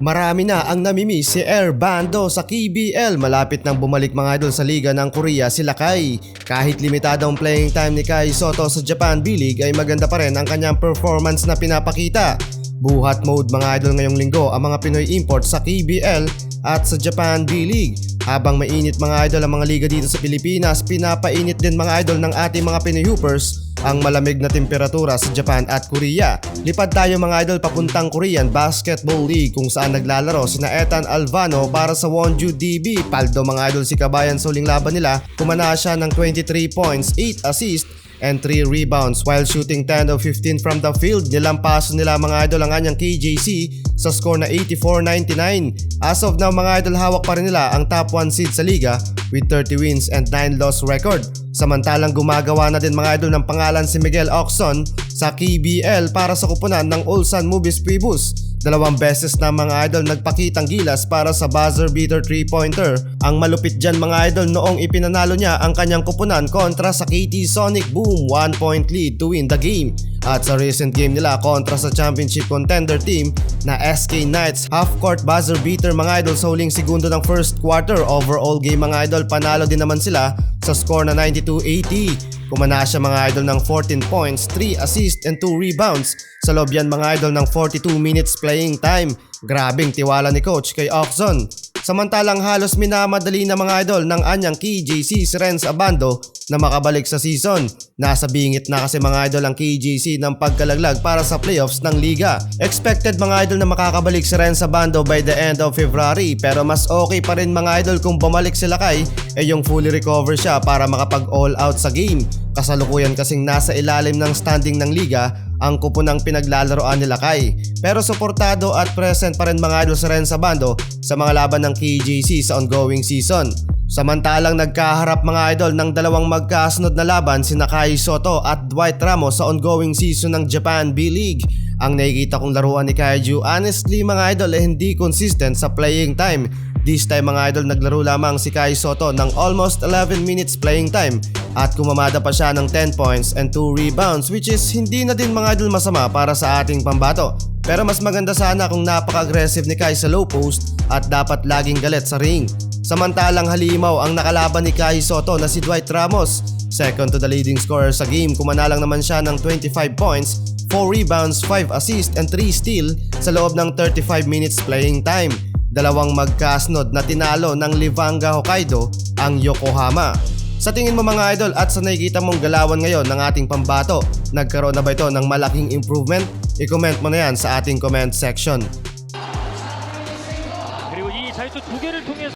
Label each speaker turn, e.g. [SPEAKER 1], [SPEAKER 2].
[SPEAKER 1] Marami na ang namimiss si Air Bando sa KBL. Malapit nang bumalik mga idol sa liga ng Korea sila Kai. Kahit limitadong playing time ni Kai Sotto sa Japan B-League ay maganda pa rin ang kanyang performance na pinapakita. Buhat mode mga idol ngayong linggo ang mga Pinoy import sa KBL at sa Japan B-League. Habang mainit mga idol ang mga liga dito sa Pilipinas, pinapainit din mga idol ng ating mga Pinoy Hoopers ang malamig na temperatura sa Japan at Korea. Lipad tayo mga idol papuntang Korean Basketball League kung saan naglalaro sina Ethan Alvano para sa Wonju DB. Paldo mga idol si Kabayan sa huling laban nila, kumana siya ng 23 points, 8 assists and 3 rebounds while shooting 10 of 15 from the field. Nilampaso nila mga idol ang kanyang KJC sa score na 84-99. As of now mga idol, hawak pa rin nila ang top 1 seed sa liga with 30 wins and 9 loss record. Samantalang gumagawa na din mga idol ng pangalan si Miguel Ocson sa KBL para sa kupunan ng Ulsan Movies Phoebus. 2 beses na mga idol nagpakitang gilas para sa buzzer beater 3-pointer. Ang malupit dyan mga idol noong ipinanalo niya ang kanyang kupunan kontra sa KT Sonic Boom, 1 point lead to win the game. At sa recent game nila kontra sa championship contender team na SK Knights, half-court buzzer beater mga idol sa huling segundo ng first quarter. Overall game mga idol, panalo din naman sila sa score na 92-80. Kumana siya mga idol ng 14 points, 3 assists and 2 rebounds sa loob yan mga idol ng 42 minutes playing time. Grabing tiwala ni coach kay Ocson. Samantalang halos minamadali na mga idol ng anyang KJC si Renz Abando na makabalik sa season. Nasa bingit na kasi mga idol ang KJC ng pagkalaglag para sa playoffs ng liga. Expected mga idol na makakabalik si Renz Abando by the end of February, pero mas okay pa rin mga idol kung bumalik sila kay yung fully recover siya para makapag all out sa game. Kasalukuyan kasing nasa ilalim ng standing ng liga ang kupunang pinaglalaroan nila Kai. Pero suportado at present pa rin mga idol si Renz Abando sa mga laban ng KJC sa ongoing season. Samantalang nagkaharap mga idol ng dalawang magkasunod na laban sina Kai Sotto at Dwight Ramos sa ongoing season ng Japan B-League. Ang nakikita kong laruan ni Kaiju honestly mga idol hindi consistent sa playing time. This time mga idol naglaro lamang si Kai Sotto ng almost 11 minutes playing time at kumamada pa siya ng 10 points and 2 rebounds, which is hindi na din mga idol masama para sa ating pambato. Pero mas maganda sana kung napaka-aggressive ni Kai sa low post at dapat laging galit sa ring. Samantalang halimaw ang nakalaban ni Kai Sotto na si Dwight Ramos. Second to the leading scorer sa game, kumana lang naman siya ng 25 points, 4 rebounds, 5 assists and 3 steal sa loob ng 35 minutes playing time. Dalawang magkasunod na tinalo ng Livanga Hokkaido ang Yokohama. Sa tingin mo mga idol at sa nakikita mong galawan ngayon ng ating pambato, nagkaroon na ba ito ng malaking improvement? I-comment mo na yan sa ating comment section.
[SPEAKER 2] 그리고 이 자유투 2개를 통해서